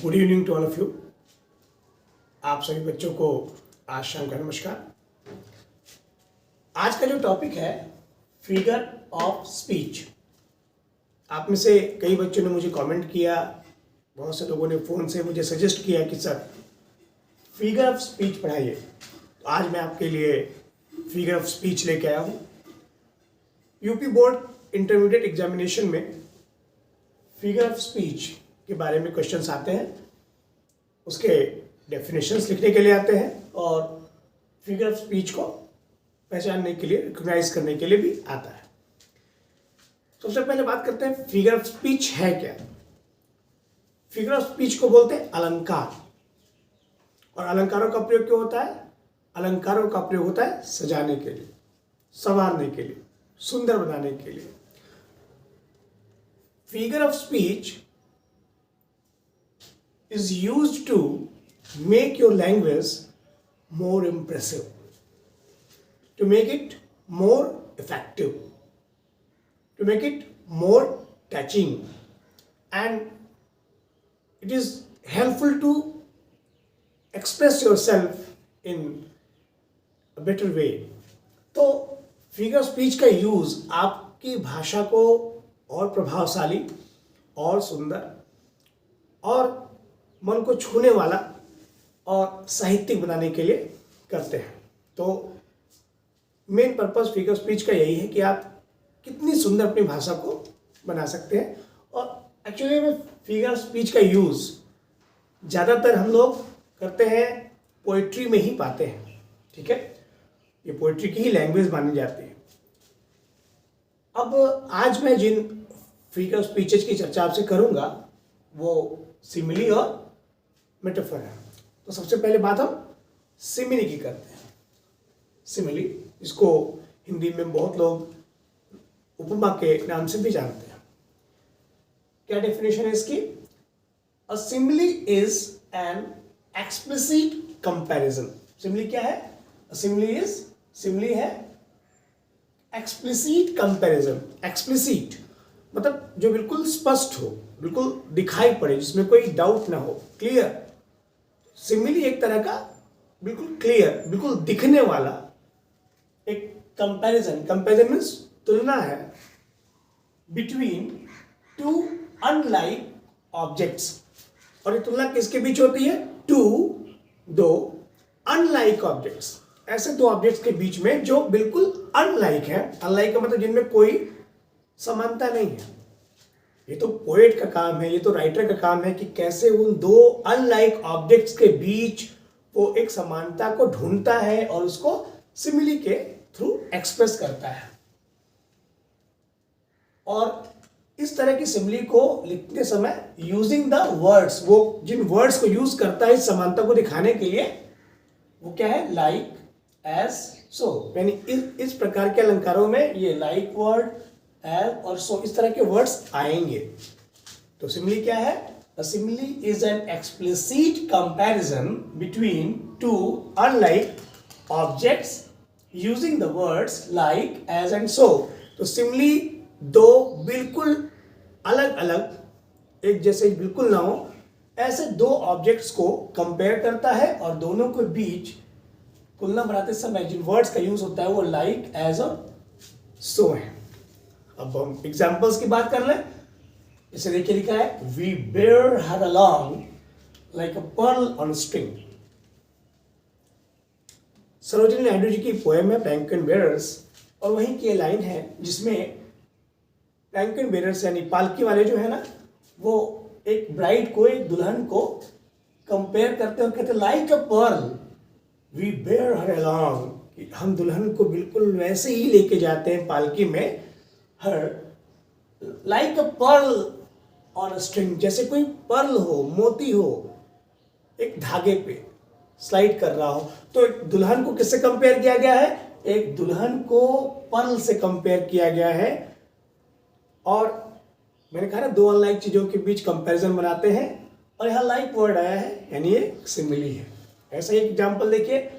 Good evening to all of you. आप सभी बच्चों को आज शाम का नमस्कार। आज का जो टॉपिक है फिगर ऑफ स्पीच। आप में से कई बच्चों ने मुझे कमेंट किया, बहुत से लोगों ने फ़ोन से मुझे सजेस्ट किया कि सर फिगर ऑफ स्पीच पढ़ाइए। तो आज मैं आपके लिए फिगर ऑफ स्पीच लेके आया हूँ। यूपी बोर्ड इंटरमीडिएट एग्जामिनेशन में फिगर ऑफ स्पीच के बारे में क्वेश्चंस आते हैं, उसके डेफिनेशंस लिखने के लिए आते हैं और फिगर ऑफ स्पीच को पहचानने के लिए, रिकॉग्नाइज करने के लिए भी आता है। सबसे पहले बात करते हैं फिगर ऑफ स्पीच है क्या। फिगर ऑफ स्पीच को बोलते हैं अलंकार। और अलंकारों का प्रयोग क्यों होता है? अलंकारों का प्रयोग होता है सजाने के लिए, संवारने के लिए, सुंदर बनाने के लिए। Figure of speech is used to make your language more impressive, to make it more effective, to make it more catching, and it is helpful to express yourself in a better way. तो figure speech का use आपकी भाषा को और प्रभावशाली और सुंदर और मन को छूने वाला और साहित्यिक बनाने के लिए करते हैं। तो मेन पर्पस फिगर स्पीच का यही है कि आप कितनी सुंदर अपनी भाषा को बना सकते हैं। और एक्चुअली में फिगर स्पीच का यूज़ ज़्यादातर हम लोग करते हैं पोइट्री में ही पाते हैं, ठीक है। ये पोइट्री की ही लैंग्वेज मानी जाती है। अब आज मैं जिन फिगर स्पीचेज की चर्चा आपसे करूंगा वो सिमिली और मेटाफर है। तो सबसे पहले बात हम सिमिली की करते हैं। सिमिली, इसको हिंदी में बहुत लोग उपमा के नाम से भी जानते हैं। क्या डेफिनेशन है इसकी? A simile is an explicit comparison. Simile क्या है? सिमिली है एक्सप्लिसिट कंपैरिजन। एक्सप्लिसिट मतलब जो बिल्कुल स्पष्ट हो, बिल्कुल दिखाई पड़े, जिसमें कोई डाउट ना हो, क्लियर। सिमिली एक तरह का बिल्कुल क्लियर, बिल्कुल दिखने वाला एक कंपैरिजन। कंपैरिजन मीन्स तुलना है बिटवीन टू अनलाइक ऑब्जेक्ट्स। और ये तुलना किसके बीच होती है? दो अनलाइक ऑब्जेक्ट्स। ऐसे दो ऑब्जेक्ट्स के बीच में जो बिल्कुल अनलाइक है। अनलाइक का मतलब जिनमें कोई समानता नहीं है। ये तो पोएट का काम है, ये तो राइटर का काम है कि कैसे उन दो अनलाइक ऑब्जेक्ट्स के बीच वो एक समानता को ढूंढता है और उसको सिमिली के थ्रू एक्सप्रेस करता है। और इस तरह की सिमिली को लिखते समय यूजिंग द वर्ड्स, वो जिन वर्ड्स को यूज करता है इस समानता को दिखाने के लिए, वो क्या है? लाइक, एज, सो। यानी इस प्रकार के अलंकारों में ये लाइक वर्ड, एज और सो, इस तरह के वर्ड्स आएंगे। तो सिमिली क्या है? A simile is an explicit comparison between two unlike objects using the words like, as and so. तो सिमिली दो बिल्कुल अलग अलग, एक जैसे बिल्कुल ना हो, ऐसे दो ऑब्जेक्ट्स को कंपेयर करता है और दोनों के बीच तुलना बनाते समय जिन वर्ड्स का यूज होता है वो लाइक, एज और सो है। अब हम एग्जाम्पल्स की बात कर लें। इसे देखिए, लिखा है we bear her along like a pearl on string. Sarojini Naidu ji की पोएम है पैंकन बेयरर्स, और वहीं की लाइन है जिसमें पैंकन बेयरर्स यानी पालकी वाले जो है ना, वो एक ब्राइड को, एक दुल्हन को कंपेयर करते हैं और कहते हैं like a pearl we bear her along. हम दुल्हन को बिल्कुल वैसे ही लेके जाते हैं पालकी में, her like a pearl on a string, जैसे कोई पर्ल हो, मोती हो, एक धागे पे स्लाइड कर रहा हो। तो एक दुल्हन को किससे कंपेयर किया गया है? एक दुल्हन को पर्ल से कंपेयर किया गया है। और मैंने कहा ना, दो अनलाइक चीजों के बीच कंपैरिजन बनाते हैं, और यहाँ लाइक वर्ड आया है, यानी ये सिमिली है। ऐसा ही एग्जाम्पल देखिए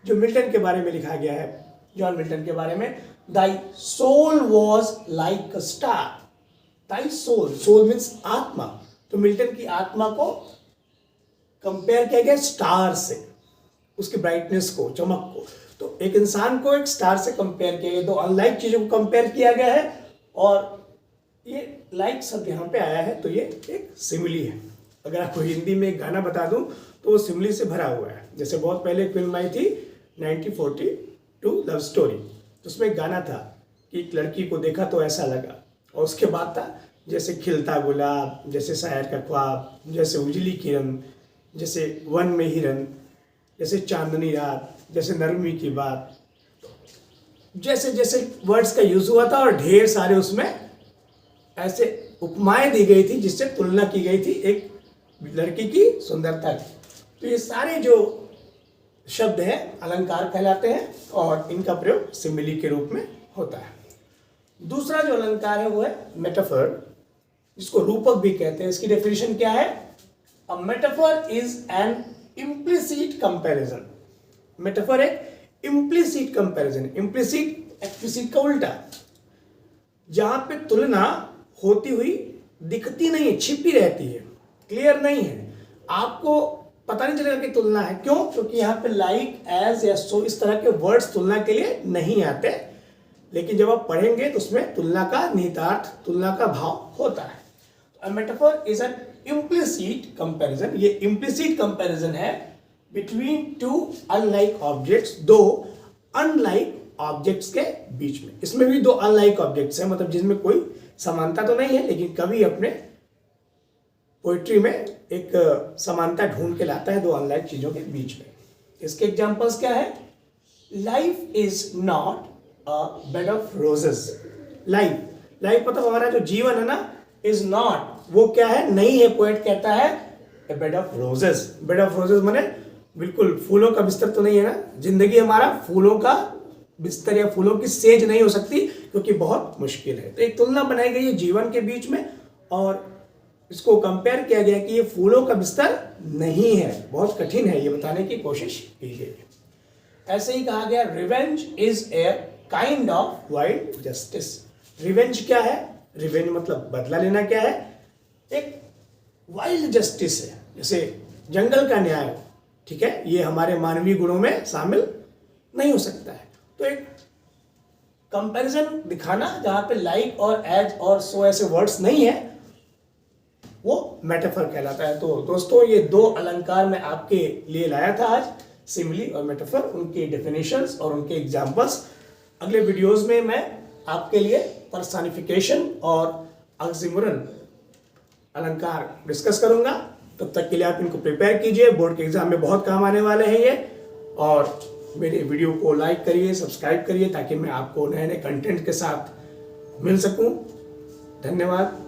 जो मिल्टन के बारे में लिखा गया है, जॉन मिल्टन के बारे में। Thy soul was like a star. Thy soul, soul means आत्मा। तो मिल्टन की आत्मा को कंपेयर किया गया स्टार से, उसकी ब्राइटनेस को, चमक को। तो एक इंसान को एक स्टार से कंपेयर किया गया, दो अनलाइक चीजों को कंपेयर किया गया है, और ये लाइक शब्द यहाँ पे आया है, तो ये एक सिमिली है। अगर आपको हिंदी में एक गाना बता दूं तो वो सिमिली से भरा हुआ है। जैसे बहुत पहले एक फिल्म आई थी 1942 लव स्टोरी, तो उसमें एक गाना था कि एक लड़की को देखा तो ऐसा लगा, और उसके बाद था जैसे खिलता गुलाब, जैसे शायर का ख्वाब, जैसे उजली किरण, जैसे वन में हिरन, जैसे चांदनी रात, जैसे नरमी की बात। जैसे जैसे वर्ड्स का यूज हुआ था, और ढेर सारे उसमें ऐसे उपमाएं दी गई थी जिससे तुलना की गई थी एक लड़की की सुंदरता की। तो ये सारे जो शब्द हैं अलंकार कहलाते हैं, और इनका प्रयोग सिमिली के रूप में होता है। दूसरा जो अलंकार है वो है मेटाफर, जिसको रूपक भी कहते हैं। इसकी डेफिनेशन क्या है? A metaphor is an implicit comparison. Metaphor एक इम्प्लिसिट कंपैरिजन, इम्प्लिसिट एक्सप्लिसिट का उल्टा, जहां पे तुलना होती हुई दिखती नहीं है, छिपी रहती है, क्लियर नहीं है, आपको पता नहीं चलेगा कि तुलना है। क्यों? क्योंकि यहाँ पे लाइक, एज या सो इस तरह के वर्ड्स तुलना के लिए नहीं आते, लेकिन जब आप पढ़ेंगे तो उसमें तुलना का निहितार्थ, तुलना का भाव होता है। A metaphor is an implicit comparison. ये implicit comparison है between two unlike objects, दो unlike objects के बीच में। इसमें भी दो unlike objects हैं, मतलब जिसमें कोई समानता तो नहीं है, लेकिन कवि अपने पोइट्री में एक समानता ढूंढ के लाता है दो अनलाइक चीजों के बीच में। इसके एग्जांपल्स क्या है? Life is not a bed of roses. Life मतलब हमारा जो जीवन है ना, इज नॉट, वो क्या है? नहीं है। पोएट कहता है a bed of roses. Bed of roses माने बिल्कुल फूलों का बिस्तर तो नहीं है ना। जिंदगी हमारा फूलों का बिस्तर या फूलों की सेज नहीं हो सकती, क्योंकि बहुत मुश्किल है। तो एक तुलना बनाई गई है जीवन के बीच में, और इसको कंपेयर किया गया कि ये फूलों का बिस्तर नहीं है, बहुत कठिन है, ये बताने की कोशिश की गई है। ऐसे ही कहा गया revenge is a kind of wild justice. Revenge क्या है? रिवेंज मतलब बदला लेना क्या है? एक वाइल्ड जस्टिस है, जैसे जंगल का न्याय, ठीक है, ये हमारे मानवीय गुणों में शामिल नहीं हो सकता है। तो एक कंपैरिजन दिखाना जहां पे लाइक और एज और सो ऐसे वर्ड्स नहीं है, वो मेटाफर कहलाता है। तो दोस्तों, ये दो अलंकार मैं आपके लिए लाया था आज, सिमिली और मेटाफर, उनके डेफिनेशंस और उनके एग्जांपल्स। अगले वीडियोस में मैं आपके लिए पर्सनिफिकेशन और ऑक्सीमोरन अलंकार डिस्कस करूंगा। तब तक के लिए आप इनको प्रिपेयर कीजिए, बोर्ड के एग्जाम में बहुत काम आने वाले हैं ये। और मेरे वीडियो को लाइक करिए, सब्सक्राइब करिए, ताकि मैं आपको नए नए कंटेंट के साथ मिल सकूं। धन्यवाद।